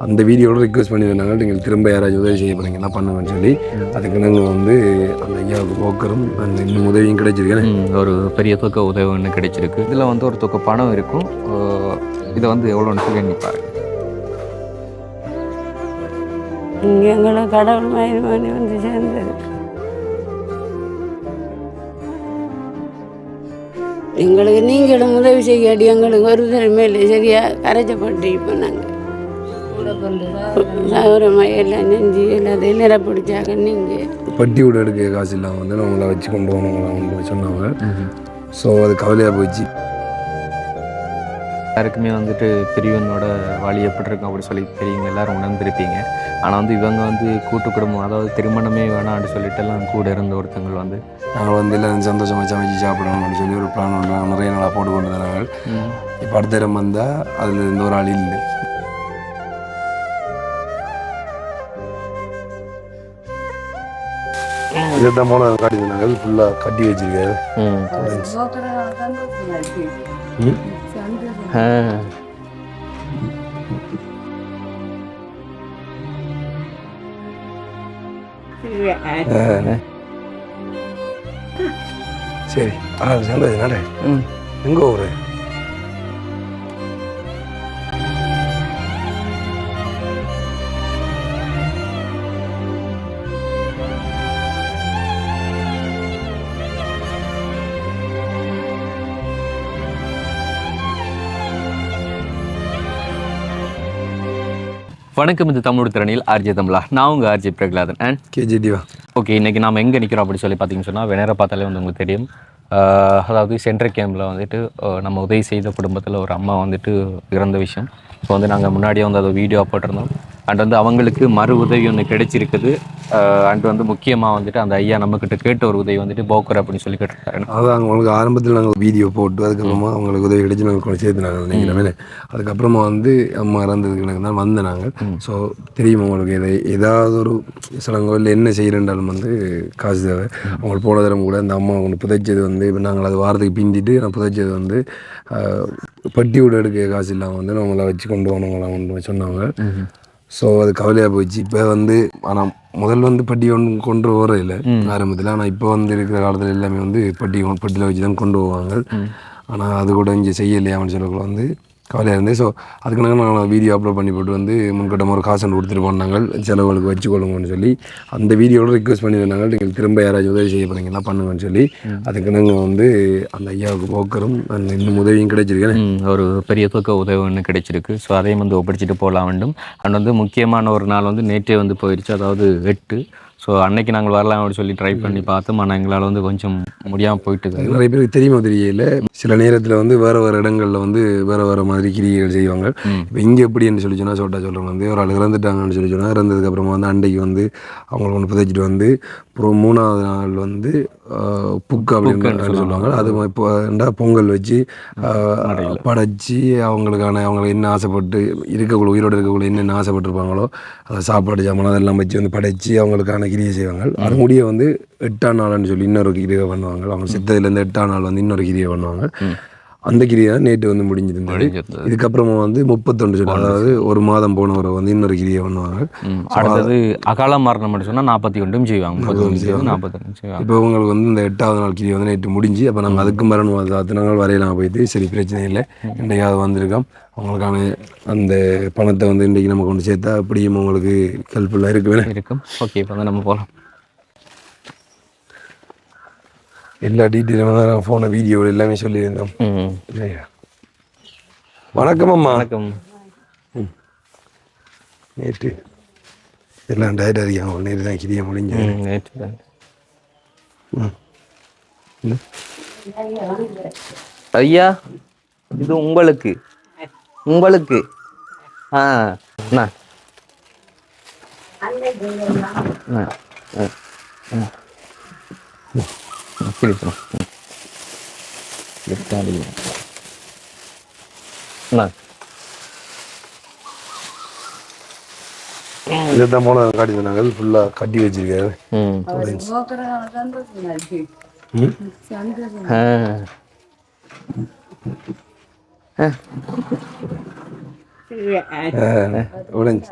அந்த வீடியோவில் ரிக்வெஸ்ட் பண்ணியிருந்தாங்க நீங்கள் திரும்ப யாராச்சும் உதவி செய்ய போகிறீங்கன்னா பண்ணுங்கன்னு சொல்லி அதுக்கு நாங்கள் வந்து அந்த ஐயாவுக்கு போக்கரும் அந்த இன்னும் உதவியும் கிடைச்சிருக்கேன். ஒரு பெரிய தொகை உதவி ஒன்று கிடைச்சிருக்கு. இதில் வந்து ஒரு தொகை பணம் இருக்கும். இதை வந்து எவ்வளோன்னு சொல்லி எண்ணி பாருங்க. இங்கே எங்களை கடவுள் மயில்மானி வந்து சேர்ந்தது. எங்களுக்கு நீங்களும் உதவி செய்யாடி எங்களுக்கு ஒரு தடவை இல்லை சரியா கரைச்சப்பட்டு இப்போ நாங்கள் சௌரமாக எல்லாம் நெஞ்சு எல்லாத்தையும் நிறப்பிடிச்சாங்க. நீங்கள் பட்டி விட எடுக்க காசு இல்லாமல் வந்து நம்மளை வச்சு கொண்டு போகணுங்களா சொன்னாங்க. ஸோ அது கவலையாக போச்சு. எல்லாருக்குமே வந்துட்டு பிரிவினோட வழி எப்படி இருக்கும் அப்படி சொல்லி தெரியுங்க, எல்லோரும் உணர்ந்திருப்பீங்க. ஆனால் வந்து இவங்க வந்து கூட்டு குடும்பம், அதாவது திருமணமே வேணாம்னு சொல்லிட்டு எல்லாம் கூட இருந்த ஒருத்தங்கள் வந்து நாங்கள் வந்து எல்லாம் சந்தோஷமாக சமைச்சு சாப்பிடணும் அப்படின்னு சொல்லி ஒரு பிளான் ஒன்று நிறைய நாளாக போட்டு கொண்டு தராங்க. இப்போ அடுத்த இடம் வந்தால் அதில் இருந்த ஒரு ஆள் இல்லை. இதுதான் போன காட்டினாங்க ஃபுல்லாக கட்டி வச்சிருக்காரு. சரி சந்தோஷம் நட எங்க ஊரு வணக்கம். இது தமிழ் திறனில் ஆர்ஜே தமிழா. நான் உங்கள் ஆர்ஜே பிரகலாதன் அண்ட் கேஜிடிவா. ஓகே, இன்றைக்கி நம்ம எங்கே நிற்கிறோம் அப்படி சொல்லி பார்த்தீங்கன்னு சொன்னால், வெனரை பார்த்தாலே வந்து உங்களுக்கு தெரியும். அதாவது சென்ட்ரல் கேம்பில் வந்துட்டு நம்ம உதவி செய்த குடும்பத்தில் ஒரு அம்மா வந்துட்டு இறந்த விஷயம். இப்போ வந்து நாங்கள் முன்னாடியே வந்து அதை வீடியோ போட்டிருந்தோம். அண்ட் வந்து அவங்களுக்கு மறு உதவி ஒன்று கிடைச்சிருக்குது. அண்ட் வந்து முக்கியமாக வந்துட்டு அந்த ஐயா நம்மக்கிட்ட கேட்ட ஒரு உதவி வந்துட்டு போக்கர் அப்படின்னு சொல்லி கேட்டிருக்காரு. அதான் அவங்களுக்கு ஆரம்பத்தில் நாங்கள் வீடியோ போட்டு அதுக்கப்புறமா அவங்களுக்கு உதவி கிடைச்சி நாங்கள் கொஞ்சம் சேர்த்துனாங்க நினைக்கிறேன். அதுக்கப்புறமா வந்து அம்மா இறந்ததுக்கு எனக்கு தான் வந்த நாங்கள். ஸோ தெரியுமா உங்களுக்கு ஏதாவது ஒரு சிலங்க இல்லை என்ன செய்கிறேன்றாலும் வந்து காசு தேவை. அவங்களுக்கு போன தரம் கூட அந்த அம்மா அவங்க புதைச்சது வந்து இப்போ நாங்கள் அது வாரத்துக்கு பிந்திட்டு நான் புதைச்சது வந்து பட்டி விட எடுக்க காசு இல்லாமல் வந்து அவங்கள வச்சு கொண்டு போனவங்களாம் சொன்னாங்க. ஸோ அது கவலையாக போயிடுச்சு. இப்போ வந்து ஆனால் முதல்ல வந்து பட்டி கொண்டு வர இல்லை ஆரம்பத்தில். ஆனால் இப்போ வந்து இருக்கிற காலத்தில் எல்லாமே வந்து பட்டியில் வச்சு தான் கொண்டு போவாங்க. ஆனால் அது கூட இங்கே செய்யலையான்னு சொல்லக்குள்ள வந்து கவலையாக இருந்தது. ஸோ அதுக்கு நாங்கள் வீடியோ அப்லோட் பண்ணி போட்டு வந்து முன்கட்டமாக ஒரு காசு கொடுத்துட்டு போனாங்க செலவுகளுக்கு வச்சுக்கொள்ளுங்கன்னு சொல்லி. அந்த வீடியோவில் ரிக்வெஸ்ட் பண்ணியிருந்தாங்க நீங்கள் திரும்ப யாராச்சும் உதவி செய்ய போகிறீங்கன்னா பண்ணுங்கன்னு சொல்லி. அதுக்கு நாங்கள் வந்து அந்த ஐயாவுக்கு போக்கரும் அந்த இன்னும் உதவியும் கிடைச்சிருக்கேன். ஒரு பெரிய தொகை உதவி ஒன்று கிடைச்சிருக்கு. ஸோ அதையும் வந்து ஒப்படைச்சிட்டு போகலாம் வேண்டும். அண்ட் வந்து முக்கியமான ஒரு நாள் வந்து நேற்றே வந்து போயிடுச்சு, அதாவது 8. ஸோ அன்னைக்கு நாங்கள் வரலாம் அப்படின்னு சொல்லி ட்ரை பண்ணி பார்த்தோம். ஆனால் எங்களால் வந்து கொஞ்சம் முடியாமல் போயிட்டு நிறைய பேருக்கு தெரியுமா தெரியல. சில நேரத்தில் வந்து வேறு வேறு இடங்களில் வந்து வேறு மாதிரி கிரியைகள் செய்வாங்க. இப்போ இங்கே எப்படின்னு சொல்லி சொன்னால் சொல்கிறவங்க வந்து ஒரு ஆள் இறந்துட்டாங்கன்னு சொல்லி சொன்னால் இறந்ததுக்கப்புறமா வந்து அன்றைக்கு வந்து அவங்களுக்கு ஒன்று புதைச்சிட்டு வந்து அப்புறம் 3ஆவது நாள் வந்து புக்கு அப்படின்னு சொல்லுவாங்க. அது இப்போ பொங்கல் வச்சு படைச்சி அவங்களுக்கு என்ன ஆசைப்பட்டு இருக்கக்குள்ள உயிரோடு இருக்கக்குள்ள என்னென்ன ஆசைப்பட்டுருப்பாங்களோ அதை சாப்பாடு சாமான் அதெல்லாம் வச்சு வந்து படைச்சி அவங்களுக்கான கிரியை செய்வாங்க. அது முடிய வந்து 8ஆம் நாள்னு சொல்லி இன்னொரு கிரியை பண்ணுவாங்க. அவங்க சித்ததுலேருந்து 8ஆம் நாள் வந்து இன்னொரு கிரியை பண்ணுவாங்க. அந்த கிரியை தான் நேற்று வந்து முடிஞ்சிருந்தது. இதுக்கப்புறமா வந்து 31 சொல்லி, அதாவது ஒரு மாதம் போனவரை வந்து இன்னொரு கிரியை பண்ணுவாங்க. அடுத்தது அகால மரணம் மட்டும் சொன்னால் 41 செய்வாங்க. 41 இப்போ உங்களுக்கு வந்து இந்த 8ஆவது நாள் கிரியை வந்து நேற்று முடிஞ்சு. அப்போ நாங்கள் அதுக்கு மரணம் 10 நாள் வரையலாம் போயிட்டு சரி பிரச்சனை இல்லை இன்றைக்காவது வந்திருக்கோம். அவங்களுக்கான அந்த பணத்தை வந்து இன்றைக்கி நம்ம கொண்டு சேர்த்தா அப்படியும் உங்களுக்கு ஹெல்ப்ஃபுல்லாக இருக்கும். ஓகே, இப்போ வந்து நம்ம போகலாம். எல்லா டீட்டெயிலும் தான் ஃபோனை வீடியோ எல்லாமே சொல்லியிருந்தோம். வணக்கம் அம்மா. வணக்கம். நேற்று எல்லாம் டயர்ட் அதிகம் நேற்று தான் கிரியை முடிஞ்சு. நேற்று தான். ஐயா இது உங்களுக்கு உங்களுக்கு இதுதான் போன காட்டினாங்க ஃபுல்லாக கட்டி வச்சிருக்காரு. உடஞ்சி.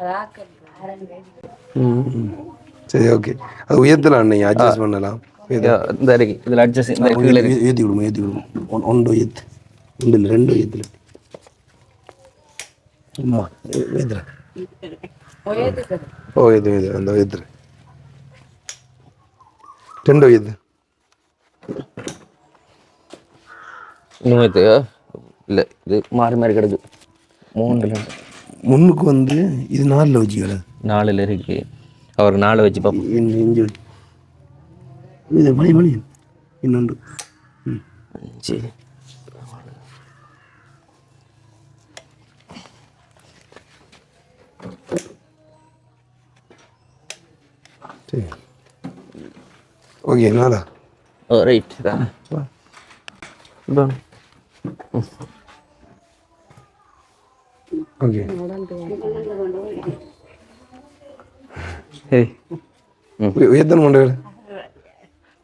சரி ஓகே. அது உயர்த்தலாம், நீங்கள் அட்ஜஸ்ட் பண்ணலாம். இந்த இருக்கு இதில் அட்ஜஸ்ட் இந்த கீழே இருக்கு. ஏற்றி விடுங்க, ஏற்றி விடுங்க. ஒன்று உயர்த்து, ஒன்று இல்லை 2 உயர்த்துல. அம்மா ஏற்றுற. ஓ ஏற்று அந்த உயர்த்துற 2 உயர்த்து. இன்னும் இது இல்லை, இது மாறி மாறி கிடக்கு. 3 முன்னுக்கு வந்து இது 4 வச்சுக்கல. 4 இருக்கு. அவர் 4 வச்சு பார்ப்போம். இஞ்சி இது மணி இன்னொன்று. சரி சரி ஓகே. நாளா ரைட் தான். ஓகே. சரி உயர்த்தன மண்டகள்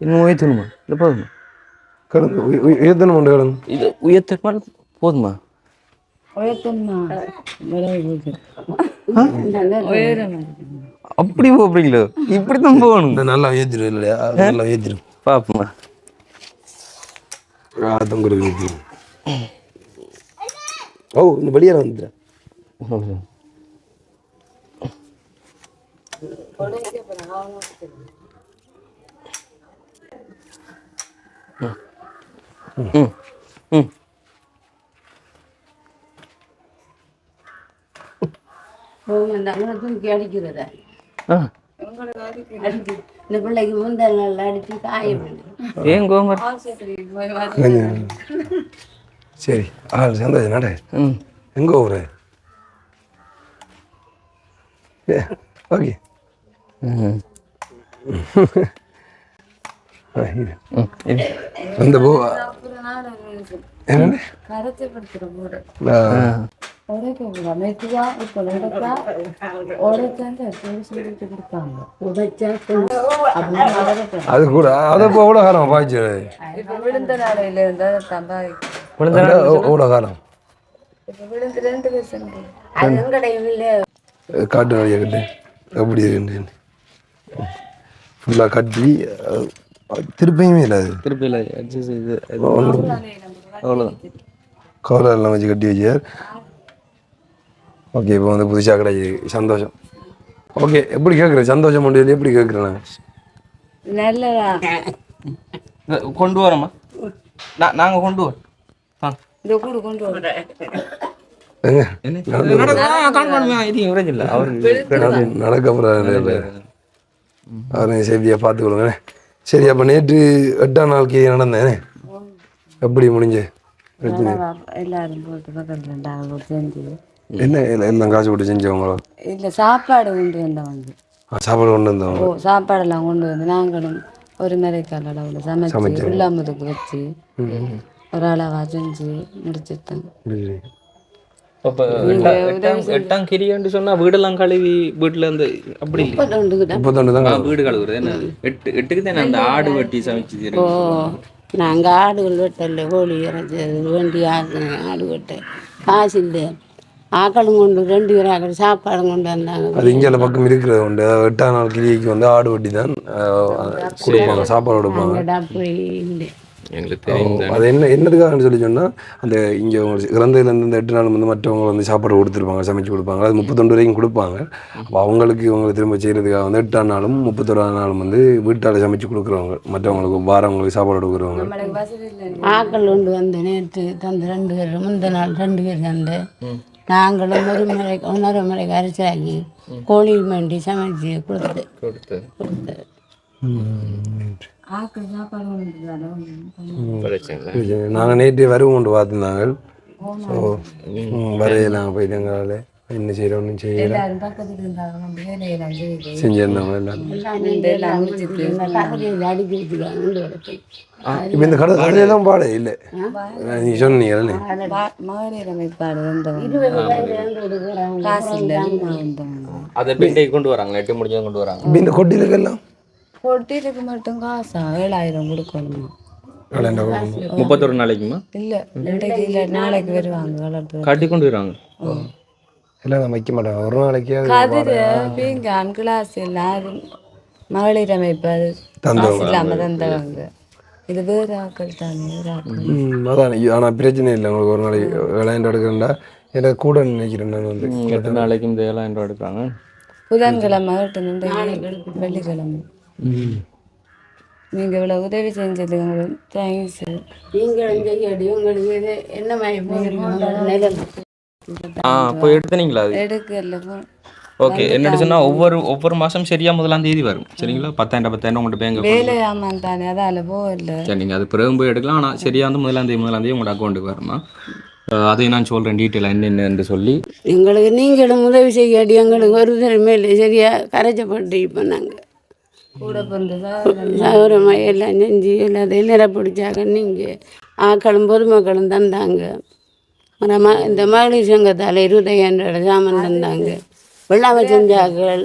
இன்னும் உயர்த்தணுமா? இல்லை போதுமா? கடந்து உயர்த்தன மண்டகள் இது உயர்த்த போதுமா? அப்படி போறீங்களோ? இப்படித்தான் போகணும். நல்லா ஏற்றிடும் இல்லையா? நல்லா ஏற்றிடும். பாப்போமா? தொங்குறது ஏற்றிடும். ஓ இந்த வெளியால் வந்துடுறேன். தூக்கி அடிக்கிறத இந்த பிள்ளைக்கு முந்தல் நல்லா அடிச்சு காய ஏன் கோமர்? சரி சந்தோஷம் நட. எங்கே ஊரு? ஓகே. அந்த போ என்ன அது கூட அதை எவ்வளோ காலம் பாய்ச்சு எவ்வளோ காலம் காட்டு வழியை கட்டு எப்படி இருக்கு ஃபுல்லாக கட்டி திருப்பியுமே இல்லை. அது திருப்பி இல்லை, அவ்வளோதான். கவலை எல்லாம் வச்சு கட்டி வச்சார். ஓகே இப்போ வந்து புதுசாக கிடையாது. சந்தோஷம். ஓகே எப்படி கேட்குறேன்? சந்தோஷம் முடியல எப்படி கேட்குறேன்? நல்லதா கொண்டு வரோம்மா. நாங்கள் கொண்டு வரோம். கொண்டு வரோம். நடக்க அவரை சேஃப்டியாக பார்த்துக்கொள்ளுங்க. சரி அப்போ நேற்று 8ஆம் நாளுக்கு நடந்தேன். எப்படி முடிஞ்சு? எல்லாரும் போட்டு பக்கத்தில் செஞ்சு என்ன எல்லாம் காசு போட்டு செஞ்சவங்களோ? இல்லை சாப்பாடு கொண்டு வந்தவங்க. சாப்பாடு கொண்டு வந்தவங்க. சாப்பாடெல்லாம் கொண்டு வந்து நாங்களும் ஒரு மரைக்கால் அளவில் சமைச்சு உள்ளாமதுக்கு வச்சு ஒரு அளவாக செஞ்சு முடிச்சுட்டோம். அப்போ 8ஆம் கிரியான்னு சொன்னால் வீடெல்லாம் கழுவி வீட்டில் இருந்து அப்படி இல்லை. 32 தான் வீடு கழுவுறது. என்ன 8க்கு தானே அந்த ஆடு வெட்டி சமைச்சு. ஓ நாங்கள் ஆடுகள் வெட்டல, கோழி இறைச்சது வேண்டி ஆடு வெட்ட காசு இல்லை. ஆக்களும் கொண்டு 2 பேர் ஆக்கள் சாப்பாடும் கொண்டு வந்தாங்க. அது இங்கே பக்கம் இருக்கிறது உண்டு. 8ஆம் நாள் கிரிக்கு வந்து ஆடு வெட்டி தான் கொடுப்பாங்க, சாப்பாடு கொடுப்பாங்க. அப்படி இல்லை எங்களுக்கு தெரியும். அது என்னதுக்காகன்னு சொல்லி சொன்னால் அந்த இங்கே இறந்ததுலேருந்து இந்த 8 நாள் வந்து மற்றவங்க வந்து சாப்பாடு கொடுத்துருப்பாங்க, சமைச்சு கொடுப்பாங்க. அது 32 வரைக்கும் கொடுப்பாங்க. அப்போ அவங்களுக்கு இவங்களை திரும்ப செய்கிறதுக்காக வந்து 8ஆம் நாளும் 31ஆம் நாளும் வந்து வீட்டால் சமைச்சு கொடுக்குறவங்க, மற்றவங்களுக்கு வாரவங்களுக்கு சாப்பாடு கொடுக்குறவங்க. ஆக்கள் கொண்டு வந்து நேற்று தந்து 2 பேர், முந்த நாள் 2 பேர் தந்து நாங்களும் ஒன்றரை முறைக்கு அரைச்சாக்கி கோழி வேண்டி சமைச்சு கொடுத்து நாங்கள் நேற்று வருவோம் கொண்டு பார்த்துருந்தாங்க. ஸோ வரையெல்லாம் போயிட்டு எங்களால் என்ன செய்கிறோம் ஒன்றும் செய்யல செஞ்சிருந்தவங்க எல்லாம். இப்போ இந்த கடையெல்லாம் பாட இல்லை நீ சொன்னீங்க. அதை பிண்டை கொண்டு வராங்க, 8 முடிஞ்சதை கொண்டு வராங்க. இப்போ இந்த கொட்டிலுக்கெல்லாம் கொட்டிலுக்கு மட்டும் காசா 7000 கொடுக்கணுமா? 31 நாளைக்குமா? இல்லை இன்றைக்கு இல்லை நாளைக்கு வருவாங்க. வளர்ப்பு கட்டி கொண்டு வருவாங்க. எல்லாம் நான் வைக்க மாட்டேன் ஒரு நாளைக்கு கதிர பீங்கான் கிளாஸ் எல்லாரும் மகளிர் அமைப்பு தந்தவங்க. இல்லாமல் தந்தவங்க. இது வேறு ஆக்கள் தானே, வேறு ஆக்கள். அதான் ஆனால் பிரச்சனை இல்லை உங்களுக்கு ஒரு நாளைக்கு 7,000 எடுக்கிறேன்டா எனக்கு கூட நினைக்கிறேன் நான் வந்து 8 நாளைக்கு இந்த 7,000 எடுக்கிறாங்க. புதன்கிழமை வெள்ளிக்கிழமை நீங்கள் இவ்வளோ உதவி செஞ்சது உங்களுக்கு தேங்க்ஸ். நீங்களும் செய்யடி உங்களுக்கு இது என்ன மாதிரி நிலம் அப்போ எடுத்துனீங்களா அது? எடுக்கல. ஓகே, என்னட்டு சொன்னால் ஒவ்வொரு மாதம் சரியாக 1ஆம் தேதி வரும் சரிங்களா? 10,000 உங்கள்கிட்ட பேங்க் வேலை ஆமாம் தானே, அதால் போகல. சரி, நீங்கள் அது பிறகு போய் எடுக்கலாம். ஆனால் சரியாக வந்து 1ஆம் தேதி உங்களோட அக்கௌண்ட்டுக்கு வருமா? அதையும் நான் சொல்கிறேன் டீட்டெயிலாக என்னென்னு சொல்லி. எங்களுக்கு நீங்களும் உதவி செய்யாடி எங்களுக்கு ஒரு தரமே இல்லை சரியாக கரைச்சப்பட்டு இப்போ நாங்கள் கூட பிறந்ததா சௌரமாக எல்லாம் செஞ்சு எல்லாத்தையும் நிறப்பிடிச்சாங்க. நீங்கள் ஆக்களும் பொதுமக்களும் தந்தாங்க. இந்த மகளிர் சங்கத்தால் 25,000 சாமான் தந்தாங்க. வெள்ளாமை செஞ்சாக்கள்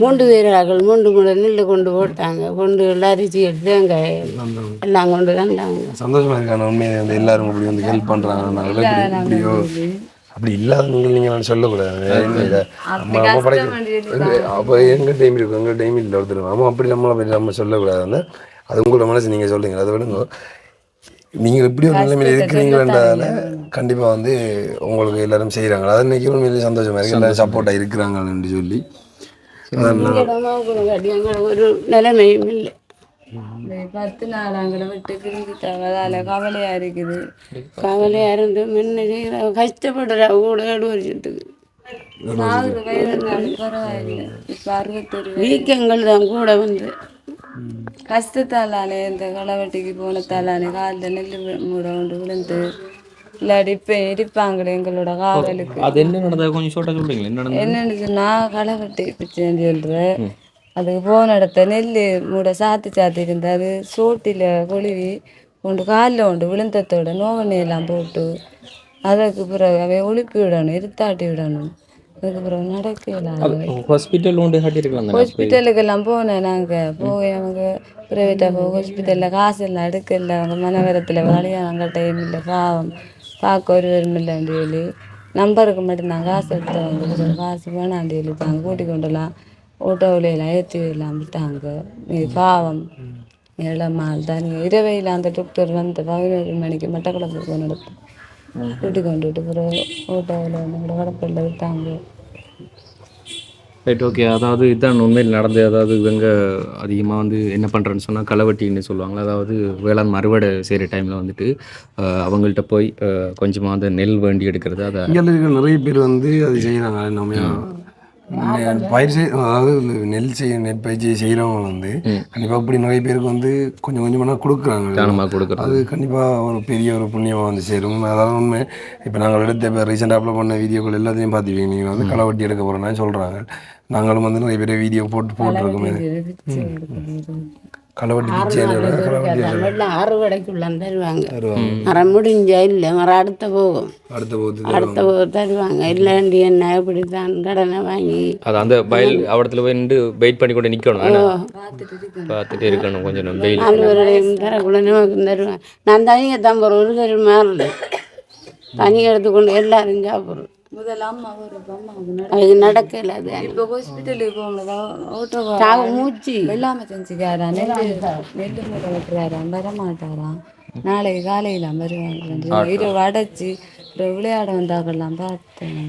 3 வீரர்கள் 3 முறை நெல் கொண்டு போட்டாங்க. கொண்டு அரிசி எடுத்து வெங்காய எல்லாம் கொண்டு தந்தாங்க. சந்தோஷமா இருக்கான உண்மையை வந்து எல்லாரும் இப்படி வந்து ஹெல்ப் பண்ணுறாங்க. இப்படியோ அப்படி இல்லாதவங்க நீங்கள் சொல்லக்கூடாது. அம்மா அப்போ எங்கள் டைம் இருக்கும், எங்கள் டைம் இல்லை ஒருத்தர். அம்மா அப்படி நம்ம சொல்லக்கூடாது. வந்து அது உங்களோட மனசு நீங்கள் சொல்லுங்கள். அதை விடுங்க. நீங்கள் எப்படி ஒரு நிலைமையில் இருக்கிறீங்களன்றதால கண்டிப்பாக வந்து உங்களுக்கு எல்லாரும் செய்கிறாங்க. அதை நினைக்க உண்மையிலேயே சந்தோஷமாக இருக்குது. எல்லாரும் சப்போர்ட்டாக இருக்கிறாங்கன்னு சொல்லி ஒரு நிலைமையும் இல்லை. 10 நாளாங்களை விட்டு பிரிஞ்சுட்டாங்க. அதால் கவலையாக இருக்குது. கவலையாக இருந்து முன்ன செய்கிற கஷ்டப்படுறா கூட 7 வருஷத்துக்கு பரவாயில்லை. இப்போ 61 வீக்கங்கள் தான் கூட வந்து கஷ்டத்தாலானே இந்த களவெட்டிக்கு போனத்தாலானே காலில் நெல் மூட கொண்டு விழுந்து இல்லாடி இப்போ இருப்பாங்களே எங்களோட காவலுக்கு. அது என்ன நடந்தது கொஞ்சம் ஷோட்டாக சொல்கிறீங்களா? என்ன நடந்தது? என்னென்னு சொன்னால் களவெட்டி பிச்சைன்னு சொல்கிறேன். அதுக்கு போன இடத்த நெல் மூட சாத்தி இருந்து அது சோட்டில் கொழுவி கொண்டு காலில் கொண்டு விழுந்தத்தோட நோவனையெல்லாம் போட்டு அதுக்கு பிறகு அவை ஒழுப்பி விடணும், இருத்தாட்டி விடணும். அதுக்கு பிறகு நடக்கலாம். ஹாஸ்பிட்டல் ஒன்று கட்டியிருக்கலாம். ஹாஸ்பிட்டலுக்கெல்லாம் போனேன். நாங்கள் போய் அவங்க ப்ரைவேட்டாக போய் ஹாஸ்பிட்டலில் காசு எல்லாம் எடுக்கல. அவங்க மனவரத்தில் வழியாக டைம் இல்லை, பாவம் பார்க்க ஒருவரும் இல்லைன்னு சொல்லி நம்பருக்கு மட்டும்தான் காசு எடுத்தவங்க. காசு வேணாண்டி சொல்லி தாங்க கூட்டி கொண்டுலாம் ஓட்டோவிலாம் ஏற்றி எல்லாம் விட்டாங்க. நீ பாவம் இளமால் தான் இரவையில் அந்த டாக்டர் வந்து 11 மணிக்கு மட்டக்களப்பு போன எடுத்து கூட்டி கொண்டுட்டு பிறகு ஓட்டோவில் வந்து கடப்பலில் விட்டாங்க. Right, okay. அதாவது இதுதான் உண்மையில் நடந்தது. அதாவது இவங்க அதிகமாக வந்து என்ன பண்ணுறேன்னு சொன்னால் களவட்டின்னு சொல்லுவாங்க. அதாவது வேளாண் அறுவடை செய்கிற டைமில் வந்துட்டு அவங்கள்ட்ட போய் கொஞ்சமாக அந்த நெல் வேண்டி எடுக்கிறது. அதை இங்கே இருக்கிற நிறைய பேர் வந்து அது செய்கிறாங்க. நம்ம பயிர் அதாவது நெற்பயிற்சி செய்கிறவங்க வந்து கண்டிப்பாக இப்படி நிறைய பேருக்கு வந்து கொஞ்சம் கொஞ்சமாக கொடுக்குறாங்க. அது கண்டிப்பாக ஒரு பெரிய ஒரு புண்ணியமாக வந்து சேரும். அதாவது உண்மை. இப்போ நாங்கள் எடுத்த இப்போ ரீசெண்டாக அப்லோட் பண்ண வீடியோக்கள் எல்லாத்தையும் பார்த்துப்பீங்க. நீங்கள் வந்து களவட்டி எடுக்க போகிறோன்னா சொல்கிறாங்க. நாங்களும் வந்து நிறைய பேர் வீடியோ போட்டிருக்கோமே. களவட்டி வெள்ளம் அறுவடைக்குள்ள தருவாங்க. மரம் முடிஞ்சா இல்லை, மரம் அடுத்த போகும் தருவாங்க. இல்லாண்டி என்ன இப்படித்தான் கடனை வாங்கி அது அந்த பயில் அவடத்துல போய் நின்று வெயிட் பண்ணி கொண்டு நிற்கணும், பார்த்துட்டு இருக்கணும். கொஞ்சம் வெயில் தரக்குள்ள நமக்கு தருவாங்க. நான் தனியாக தான் போகிறேன். ஒரு தரு மாறல தனியாக எடுத்துக்கொண்டு எல்லாரும் சாப்பிட்றோம். முதலாம் அது நடக்கல. அது இப்போ ஹாஸ்பிட்டலுக்கு போகணும். ஓட்டோ மூச்சு வெள்ளாமல் செஞ்சுக்காரா, நெல் மூட்டை வெட்டுறாராம், வரமாட்டாராம். நாளைக்கு காலையில் வருவாங்க. இரவு அடைச்சி விளையாட வந்தாக்கெல்லாம் பார்த்தேன்.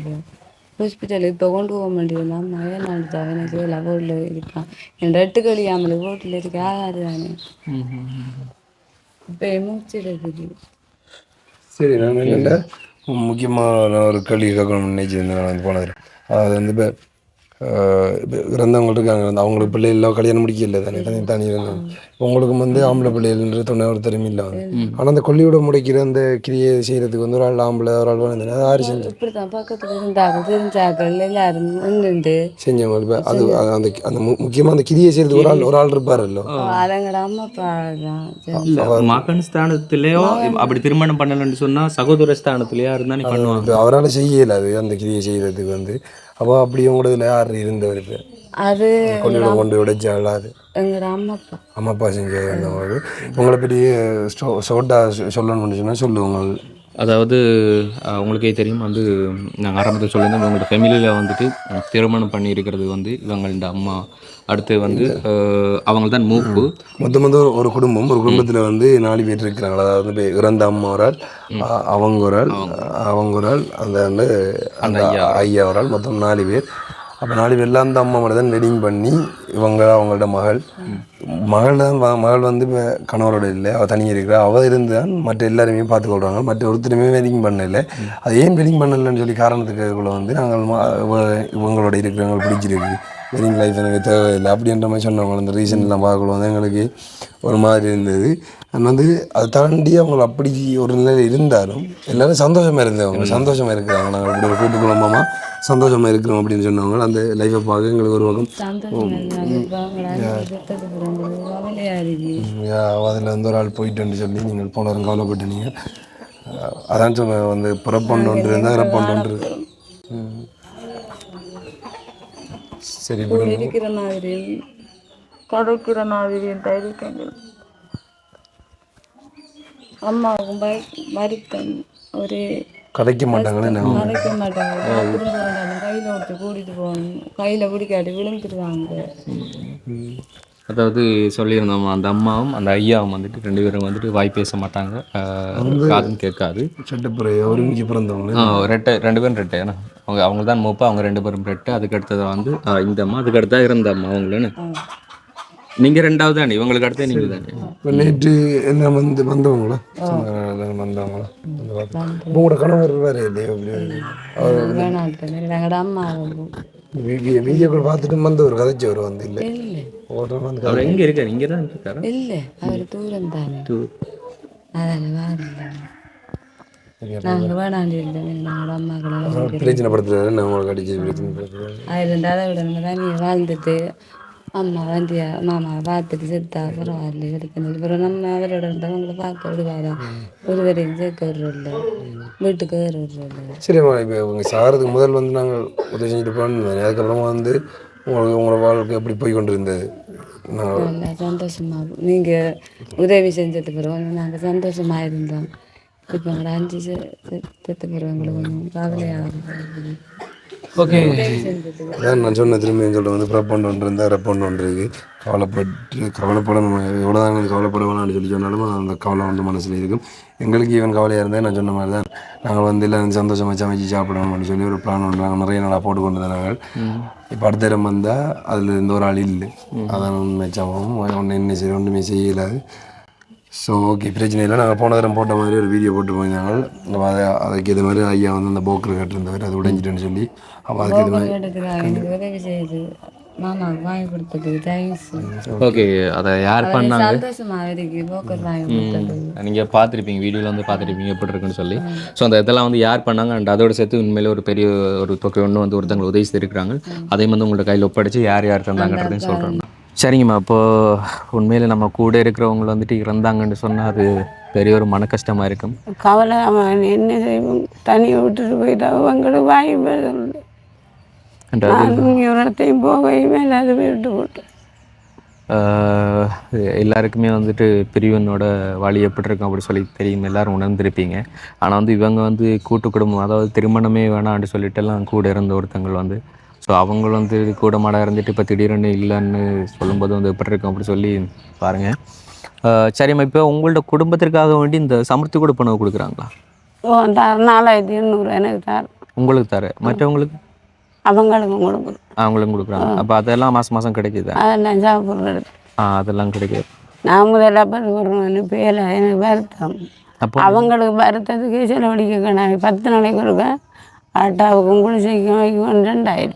ஹாஸ்பிட்டலுக்கு இப்போ கொண்டு போக வேண்டியதுலாம் மழைநாடு எனக்கு எல்லாம் வீட்டில் இருக்கான். என் 8 கழியாமலுக்கு வீட்டில் இருக்க ஆகாது தானே. இப்போ மூச்சு எடுக்குது. சரி, நான் இல்லை முக்கியமான ஒரு கேள்வி கேட்கணும்னு நினைச்சிருந்தேன். நான் வந்து போனது அது வந்து இப்போ இறந்தவங்க இருக்காங்க. அவங்களுக்கு பிள்ளைகளோ கல்யாணம் முடிக்கல தானே, தனி இருந்தாங்க. உங்களுக்கு வந்து ஆம்பளை பிள்ளைகள்ன்ற துணை ஒருத்தரும் இல்லை. ஆனால் அந்த கொல்லியோட முடைக்கிற அந்த கிரியை செய்கிறதுக்கு வந்து ஒரு ஆள் ஆம்பளை ஒரு ஆள் வந்து அது யார் செஞ்சு இப்படித்தான் பக்கத்தில் இருந்தாங்க தெரிஞ்சாக்கள் எல்லாரும் செஞ்சவங்க. இப்போ அது அந்த அந்த முக்கியமாக அந்த கிரியை செய்கிறதுக்கு ஒரு ஆள் இருப்பாரല്ലോ. அதங்கட அம்மா அப்பா தான் மகன் ஸ்தானத்திலேயோ அப்படி திருமணம் பண்ணலன்னு சொன்னால் சகோதர ஸ்தானத்திலேயோ இருந்தால் பண்ணுவாங்க. அவரால் செய்யலை அது அந்த கிரியை செய்கிறதுக்கு வந்து. அப்போ அப்படி உங்களதுல யார் இருந்தவர்? இப்போ அது கொண்டு உடைச்சாள். அது எங்களோட அம்மா அப்பா செஞ்சது. உங்களை பற்றி ஷோர்ட்டாக சொல்லணும்னு சொன்னால் சொல்லுவாங்க. அதாவது உங்களுக்கே தெரியும் வந்து நாங்கள் ஆரம்பத்தில் சொல்லியிருந்தோம் இவங்களோட ஃபேமிலியில் வந்துட்டு திருமணம் பண்ணியிருக்கிறது வந்து இவங்களோட அம்மா, அடுத்து வந்து அவங்க தான் மூப்பு. மொத்தம் ஒரு குடும்பம், ஒரு குடும்பத்தில் வந்து 4 பேர் இருக்கிறாங்க. அதாவது வந்து இறந்த அம்மா ஒரு ஆள், அவங்க ஒரு ஆள், அவங்க ஒரு ஆள், அந்த வந்து அந்த ஐயா ஒரு ஆள், மொத்தம் 4 பேர். அப்போ 4 பேர்லாம் அந்த அம்மா மட்டும் தான் வெட்டிங் பண்ணி இவங்க அவங்களோட மகள் வந்து இப்போ கணவரோட இல்லை, அவள் தனியாக இருக்கிறா. அவள் இருந்து தான் மற்ற எல்லாருமே பார்த்துக்கொள்கிறாங்க. மற்ற ஒருத்தருமே வெட்டிங் பண்ணலை. அது ஏன் வெட்டிங் பண்ணலைன்னு சொல்லி காரணத்துக்குள்ள வந்து நாங்கள் இவங்களோட இருக்கிறவங்க பிடிச்சிருக்கு, வெட்டிங் லைஃப் எனக்கு தேவையில்லை அப்படின்ற மாதிரி சொன்னவங்க. அந்த ரீசன்லாம் பார்க்கணும் வந்து எங்களுக்கு ஒரு மாதிரி இருந்தது. அண்ட் வந்து அதை தாண்டி அவங்க அப்படி ஒரு நிலையில் இருந்தாலும் எல்லோரும் சந்தோஷமாக இருந்தவங்க, சந்தோஷமாக இருக்கிறாங்க. நாங்கள் இப்படி ஒரு கூட்டு குடும்பமாக சந்தோஷமாக இருக்கிறோம் அப்படின்னு சொன்னவங்க. அந்த லைஃப்பை பார்க்க எங்களுக்கு ஒரு வகம் அதில் வந்து ஒரு ஆள் போயிட்டுன்னு சொல்லி நீங்கள் போனவரும் கவலைப்பட்டு நீங்கள் அதான் சொன்ன வந்து பிறப்பொண்டு ஒன்று இருந்தால் இறப்பொண்டு ஒன்று. சரி, இருக்கிற மாதிரி கொடுக்கிற மாதிரி இருக்கீங்க. அம்மாவுக்கும் மறுத்தன் ஒரு கதைக்க மாட்டாங்கன்னு கதைக்க மாட்டாங்க. கையில் ஒருத்தி கூட்டிகிட்டு போகணும், கையில் பிடிக்காட்டி விழுந்துருவாங்க. அதாவது சொல்லியிருந்தோம் அந்த அம்மாவும் அந்த ஐயாவும் வந்துட்டு 2 பேரும் வந்துட்டு வாய் பேச மாட்டாங்க, காதும் கேட்காது. சட்டப்புறை ஒருமிக்க பிறந்தவங்க ரெட்டை, 2 பேரும் ரெட்டை. ஏன்னா அவங்க தான் மூப்பா, அவங்க 2 பேரும் ரெட்டை. அதுக்கு அடுத்தது வந்து இந்த அம்மா, அதுக்கு அடுத்தா இருந்த அம்மா அவங்களுன்னு. நீங்கள் 2வது தானே, இவங்களுக்கு அடுத்தே நீங்கள் தானே. நேற்று என்ன வந்தவங்களா உங்களோட கணவர் வேறு இல்லையா? அம்மா வீடியோக்கள் பார்த்துட்டு வந்து ஒரு கதைச்சவர் வந்து இல்லை. அவர் எங்கே இருக்காரு? இங்கே தான் இருக்காரு. இல்லை, அவர் தூரம் தானே. அதெல்லாம் நாங்கள் வேணாண்டி இருந்தோம். எங்களோட அம்மாக்களை பிரச்சனை படுத்துறாரு, நான் உங்களுக்கு அடிச்சு பிரச்சனை படுத்துறேன். அது ரெண்டாவது விட தான் நீ வாழ்ந்துட்டு அம்மா வந்து மாமாவை பார்த்துட்டு செத்தா பரவாயில்ல இருக்குன்னு அப்புறம் நம்ம அவரோட அவங்களை பார்க்க விடுவாரா? ஒரு வரையும் சேர்க்க விடுறோம்ல, வீட்டுக்கு வேறு விடுறோம்ல. சரிம்மா, இப்போ உங்கள் சாரதுக்கு முதல் வந்து நாங்கள் உதவி செஞ்சுட்டு போனோம். அதுக்கப்புறமா வந்து உங்களோட வாழ்க்கை எப்படி போய் கொண்டு இருந்தது? நல்லா சந்தோஷமா நீங்கள் உதவி செஞ்சது பிறகு நாங்கள் சந்தோஷமாக இருந்தோம். இப்போ எங்களை 5 செத்த பிறகு எங்களுக்கு கொஞ்சம் கவலையாக. ஓகே, அதான் நான் சொன்ன திரும்பி சொல்கிறேன் வந்து ப்ரப்பொண்டு ஒன்று இருந்தால் ரெப்பொண்டு ஒன்று இருக்குது. கவலைப்பட நம்ம எவ்வளோ தான் எங்களுக்கு கவலைப்பட வேணாம்னு சொல்லி சொன்னாலும் அந்த கவலை வந்து மனசில் இருக்கும். எங்களுக்கு ஈவன் கவலையாக இருந்தால் நான் சொன்ன மாதிரி தான் நாங்கள் வந்து எல்லாம் சந்தோஷமாக சமைச்சு சாப்பிடணும்னு சொல்லி ஒரு பிளான் ஒன்று நாங்கள் நிறைய நாளாக போட்டு கொண்டு நாங்கள். இப்போ அடுத்த இடம் வந்தால் அதில் இந்த ஒரு ஆள் இல்லை, அதான் உண்மை சம்பவம். ஒன்று என்ன சரி ஒன்றுமே செய்யலாது. ஸோ ஓகே, பிரச்சனை இல்லை. நாங்கள் போன தரம் போட்ட மாதிரி ஒரு வீடியோ போட்டு போயிருந்தாங்க. அதுக்கு இது மாதிரி ஐயா வந்து அந்த போக்கில் கட்டிருந்தவர், அது உடைஞ்சிட்டேன்னு சொல்லி. அப்போ அதுக்கு இது மாதிரி உதவி செய்து மாமாவுக்கு வாங்கி கொடுத்ததுக்கு தேங்க்ஸ். ஓகே, அதை யார் பண்ணாங்க? சந்தோஷமாக இருக்கு போக்கர் வாங்கி கொடுத்தது. நீங்கள் பார்த்துருப்பீங்க, வீடியோவில் வந்து பார்த்துருப்பீங்க எப்படி இருக்குன்னு சொல்லி. ஸோ அந்த இதெல்லாம் வந்து யார் பண்ணாங்க அண்ட் அதோடு சேர்த்து உண்மையிலே ஒரு பெரிய ஒரு தொகை ஒன்று வந்து ஒருத்தவங்களை உதவி செய்திருக்கிறாங்க. அதையும் வந்து உங்களோட கையில் ஒப்படைச்சு யார் யார் தந்தாங்கன்றதையும் சொல்கிறாங்க. சரிங்கம்மா, இப்போது உண்மையில் நம்ம கூட இருக்கிறவங்க வந்துட்டு இறந்தாங்கன்னு சொன்னால் அது பெரிய ஒரு மன கஷ்டமாக இருக்கும். கவலை. அவன் என்ன செய்வோம், தனியை விட்டுட்டு போயிட்டா அவங்களுக்கு வாங்கி பேசல. இடத்தையும் போகையுமே அது விட்டு போட்டு எல்லாருக்குமே வந்துட்டு பிரிவினோட வழி எப்படி இருக்கும் அப்படி சொல்லி தெரியும், எல்லோரும் உணர்ந்திருப்பீங்க. ஆனால் வந்து இவங்க வந்து கூட்டு குடும்பம், அதாவது திருமணமே வேணான்னு சொல்லிட்டு எல்லாம் கூட இருந்த ஒருத்தங்கள் வந்து, ஸோ அவங்களும் வந்து கூட மாட இருந்துட்டு இப்போ திடீர்னு இல்லைன்னு சொல்லும்போது வந்து எப்படி இருக்கும் அப்படி சொல்லி பாருங்கள். சரிம்மா, இப்போ உங்களோட குடும்பத்திற்காக வேண்டி இந்த சமர்த்தி கூட பணம் கொடுக்குறாங்களா? ஓ, அந்த 4800 எனக்கு தார். உங்களுக்கு தர, மற்றவங்களுக்கு அவங்களுக்கும் கொடுக்குறோம். அவங்களும் கொடுக்குறாங்க. அப்போ அதெல்லாம் மாதம் மாதம் கிடைக்குதா? அதெல்லாம் சாப்பிட்றது. அதெல்லாம் கிடைக்குது. நான் முதல்ல பருவன்னு பேல எனக்கு வருத்தம். அப்போ அவங்களுக்கு வருத்தத்துக்கு செலவழிக்க நான் 10 நாளைக்கு இருக்கேன். ஆட்டாவுக்கும் குளிசைக்கும் வைக்கும் 2000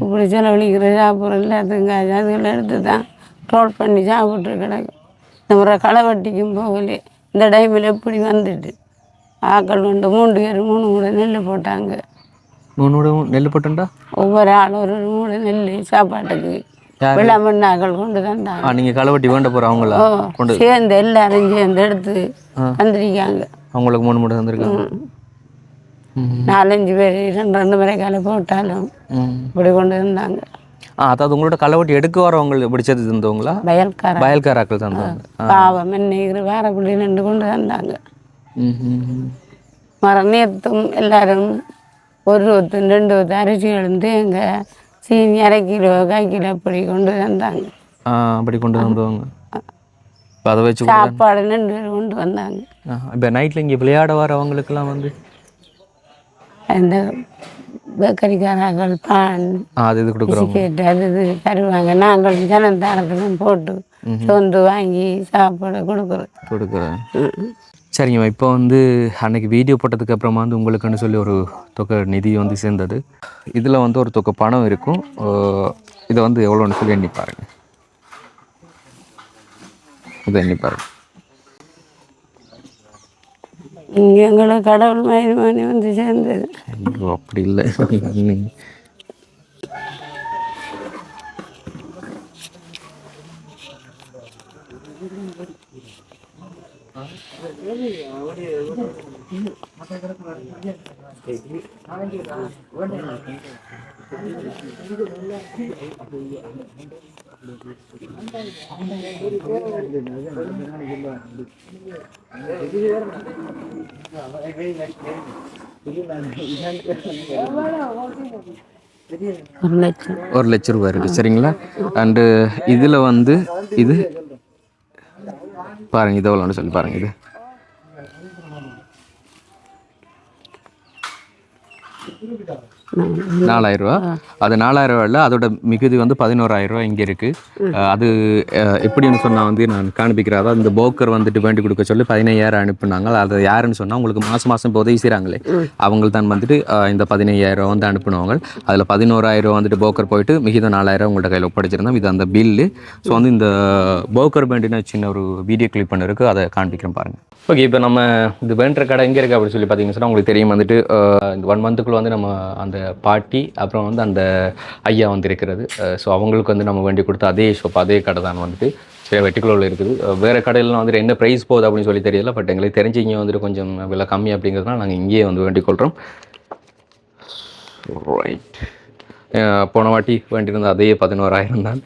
இப்படி செலவழிக்கிற சாப்பிட்ற எல்லாத்துக்கும் காசு அதுகளை எடுத்து தான் ரோல் பண்ணி சாப்பிட்ரு கிடக்கும். இந்த முறை களை வெட்டிக்கும் போகலே இந்த டைமில் எப்படி வந்துட்டு ஆக்கள் கொண்டு 3 பேர் 3 மூடை நெல் போட்டாங்க. 3 மூடை நெல் போட்டா ஒவ்வொரு ஆள் ஒரு மூடை நெல் சாப்பாட்டுக்கு வெள்ளாமண்ண ஆக்கள் கொண்டு தந்தாங்க. நீங்கள் களை வெட்டி வேண்ட போகிறவங்களா கொண்டு சேர்ந்து எல்லாரும் சேர்ந்து எடுத்து தந்திருக்காங்க. அவங்களுக்கு 3 மூடை தந்திருக்காங்க. 4-5 பேர் 2 முறைக்கால போட்டாலும் இப்படி கொண்டு இருந்தாங்க. அதாவது உங்களோட களை வெட்டி எடுக்க வரவங்க பிடிச்சது தந்தவங்களா? வயல்காராக்கள் தந்தாங்க. பாவம் என்ன வேற பிள்ளை 2 கொண்டு தந்தாங்க. மரணத்தும் எல்லாரும் ஒரு ஒத்து 2 ஒத்து அரிசி எழுந்து எங்கள் சீனி 1/2 கிலோ 1/4 கிலோ அப்படி கொண்டு வந்தாங்க. அப்படி கொண்டு வந்தவங்க இப்போ அதை வச்சு சாப்பாடு 2 பேர் கொண்டு வந்தாங்க. இப்போ நைட்டில் இங்கே விளையாட வரவங்களுக்கெல்லாம் வந்து அந்த பேக்கரிக்காரர்கள் பான் அது இது கொடுக்குறோம் பிஸ்கெட் அது இது தருவாங்க. நாங்கள் ஜனந்தாரத்துக்கும் போட்டு சொந்து வாங்கி சாப்பாடு கொடுக்குறோம். சரிங்கம்மா. இப்போ வந்து அன்னைக்கு வீடியோ போட்டதுக்கு அப்புறமா வந்து உங்களுக்குன்னு சொல்லி ஒரு தொகை நிதி வந்து சேர்ந்தது. இதில் வந்து ஒரு தொகை பணம் இருக்கும். இதை வந்து எவ்வளோன்னு சொல்லி எண்ணி பாருங்க. இதை எண்ணி பாருங்க. இங்கே எங்களை கடவுள் மகிழ்வானி வந்து சேர்ந்தது. ஐயோ அப்படி இல்லை. ஒரு லட்சம் ரூபாய் இருக்குது. சரிங்களா. அண்டு இதில் வந்து இது பாருங்கள், இதை எவ்வளோன்னு சொல்லி பாருங்கள். இது $4000. அது $4000 அதோட மிகுதி வந்து $11,000 இங்கே இருக்குது. அது எப்படின்னு சொன்னால் வந்து நான் காண்பிக்கிறேன். அதாவது இந்த போக்கர் வந்துட்டு வேண்டி கொடுக்க சொல்லி 15,000 அனுப்புனாங்க. அது யாருன்னு சொன்னால் உங்களுக்கு மாதம் இப்போ உதவி செய்கிறாங்களே அவங்க தான் வந்துட்டு இந்த 15,000 வந்து அனுப்புனவங்க. அதில் 11,000 வந்துட்டு போக்கர் போயிட்டு மிகுதி 4,000 உங்கள்கிட்ட கையில் ஒப்படைச்சிருந்தோம். இது அந்த பில்லு. ஸோ வந்து இந்த போக்கர் பேண்டின சின்ன ஒரு வீடியோ கிளிப் பண்ண இருக்குது, அதை காண்பிக்கிறேன் பாருங்கள். ஓகே. இப்போ நம்ம இது வேண்ட கடை எங்கே இருக்குது அப்படின்னு சொல்லி பார்த்தீங்கன்னா சொன்னால் உங்களுக்கு தெரியும் வந்துட்டு இந்த 1 மந்த்துக்குள்ளே வந்து நம்ம அந்த பாட்டி அப்புறம் வந்து அந்த ஐயா வந்து இருக்கிறது. ஸோ அவங்களுக்கு வந்து நம்ம வேண்டி கொடுத்த அதே ஷாப் அதே கடை தான் வந்துட்டு சரி வெட்டிக்குள்ள இருக்குது. வேறு கடையிலாம் வந்துட்டு என்ன ப்ரைஸ் போகுது அப்படின்னு சொல்லி தெரியல. பட் எங்களுக்கு தெரிஞ்சு இங்கே வந்துட்டு கொஞ்சம் விலை கம்மி அப்படிங்கிறதுனால நாங்கள் இங்கேயே வந்து வேண்டிக் கொள்கிறோம். ரைட். போன வாட்டி வேண்டியிருந்த அதே 11,000 தான்.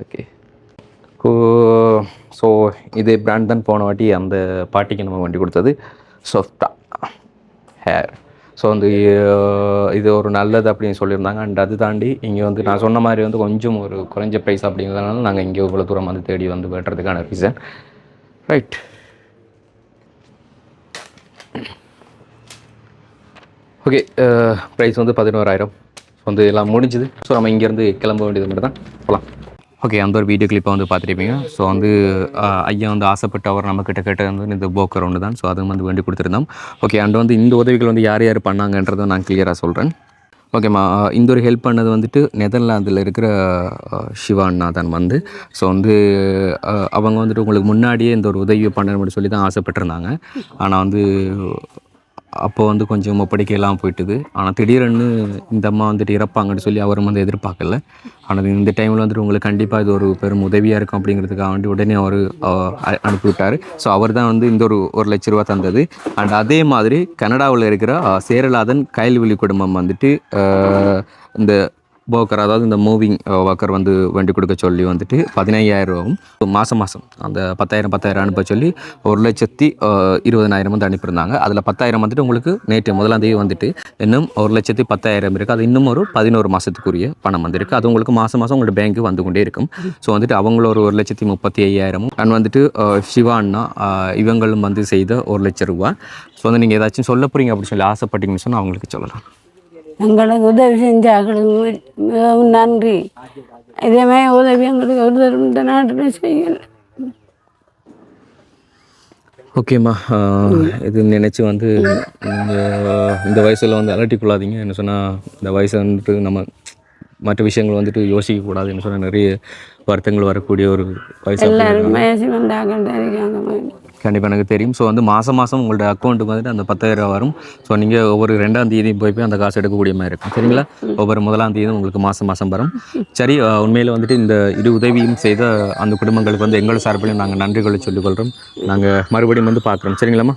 ஓகே. ஸோ இதே பிராண்ட் தான் போன வாட்டி அந்த பாட்டிக்கு நம்ம வண்டி கொடுத்தது, சாஃப்டா ஹேர். ஸோ வந்து இது ஒரு நல்லது அப்படின்னு சொல்லியிருந்தாங்க. அண்ட் அது தாண்டி இங்கே வந்து நான் சொன்ன மாதிரி வந்து கொஞ்சம் ஒரு குறைஞ்ச ப்ரைஸ் அப்படிங்கிறதுனால நாங்கள் இங்கே இவ்வளோ தூரம் வந்து தேடி வந்து வெட்டுறதுக்கான ரீசன். ரைட். ஓகே. ப்ரைஸ் வந்து 11,000 வந்து எல்லாம் முடிஞ்சுது. ஸோ நம்ம இங்கேருந்து கிளம்ப வேண்டியது மட்டும் தான் போகலாம். ஓகே. அந்த ஒரு வீடியோ கிளிப்பை வந்து பார்த்துருப்பீங்க. ஸோ வந்து ஐயா வந்து ஆசைப்பட்டு அவர் நம்மக்கிட்ட கேட்ட வந்து இந்த போக்கர் ஒன்று தான். ஸோ அதுவும் வந்து வேண்டி கொடுத்துருந்தோம். ஓகே. அண்ட் வந்து இந்த உதவிகள் வந்து யார் யார் பண்ணாங்கன்றதை நான் கிளியராக சொல்கிறேன். ஓகேம்மா. இந்த ஒரு ஹெல்ப் பண்ணது வந்துட்டு நெதர்லாந்தில் இருக்கிற சிவா அண்ணா தான் வந்து. ஸோ வந்து அவங்க வந்துட்டு உங்களுக்கு முன்னாடியே இந்த ஒரு உதவியை பண்ணணும்னு சொல்லி தான் ஆசைப்பட்டிருந்தாங்க. ஆனால் வந்து அப்போ வந்து கொஞ்சம் ஒப்படைக்கலாம் போயிட்டுது. ஆனால் திடீரென்னு இந்த அம்மா வந்துட்டு இறப்பாங்கன்னு சொல்லி அவரும் வந்து எதிர்பார்க்கல. ஆனால் இந்த டைமில் வந்துட்டு உங்களுக்கு கண்டிப்பாக இது ஒரு பெரும் உதவியாக இருக்கும் அப்படிங்கிறதுக்காக வேண்டி உடனே அவர் அனுப்பிவிட்டார். ஸோ அவர் தான் வந்து இந்த ஒரு லட்ச ரூபா தந்தது. அண்ட் அதே மாதிரி கனடாவில் இருக்கிற சேரலாதன் கயல்வெளி குடும்பம் வந்துட்டு இந்த போக்கர் அதாவது இந்த மூவிங் ஒர்க்கர் வந்து வேண்டி கொடுக்க சொல்லி வந்துட்டு 15,000 மாதம் அந்த 10,000 அனுப்ப சொல்லி 1,20,000 வந்து அனுப்பியிருந்தாங்க. அதில் 10,000 வந்துட்டு உங்களுக்கு நேற்று 1ஆம் தேதி வந்துட்டு இன்னும் 1,10,000 இருக்குது. அது இன்னும் ஒரு 11 மாதத்துக்குரிய பணம் வந்துருக்கு. அது உங்களுக்கு மாதம் உங்களோட பேங்க்கு வந்து கொண்டே இருக்கும். ஸோ வந்துட்டு அவங்கள ஒரு 1,35,000 அண்ட் வந்துட்டு சிவா அண்ணா இவங்களும் வந்து செய்த 1,00,000 ரூபா. ஸோ வந்து நீங்கள் ஏதாச்சும் சொல்ல போகிறீங்க அப்படின்னு சொல்லி ஆசைப்பட்டீங்கன்னு சொன்னால் அவங்களுக்கு சொல்லலாம். எங்களுக்கு உதவி செஞ்சாங்களுக்கு மிகவும் நன்றி. இதேமாதிரி உதவி எங்களுக்கு ஒருத்தர் இந்த நாட்டில் செய்யலை. ஓகேம்மா. இது நினச்சி வந்து இந்த வயசில் வந்து அலட்டிக்கொள்ளாதீங்க. என்ன சொன்னால் இந்த வயசை வந்துட்டு நம்ம மற்ற விஷயங்கள் வந்துட்டு யோசிக்கக்கூடாதுன்னு சொன்னால் நிறைய வருத்தங்கள் வரக்கூடிய ஒரு வயசு. எல்லாரும் வயசு வந்தாங்க கண்டிப்பாக எனக்கு தெரியும். ஸோ வந்து மாதம் உங்களோட அக்கௌண்ட்டுக்கு வந்துட்டு அந்த 10,000 வரும். ஸோ நீங்கள் ஒவ்வொரு 2ஆம் தேதியும் போய் அந்த காசு எடுக்கக்கூடிய மாதிரி இருக்கும். சரிங்களா. ஒவ்வொரு 1ஆம் தேதியும் உங்களுக்கு மாதம் வரும். சரி. உண்மையில் வந்துட்டு இந்த இரு உதவியும் செய்த அந்த குடும்பங்களுக்கு வந்து எங்களோட சார்பிலையும் நாங்கள் நன்றிகளை சொல்லிக்கொள்கிறோம். நாங்கள் மறுபடியும் வந்து பார்க்குறோம். சரிங்களாம்மா.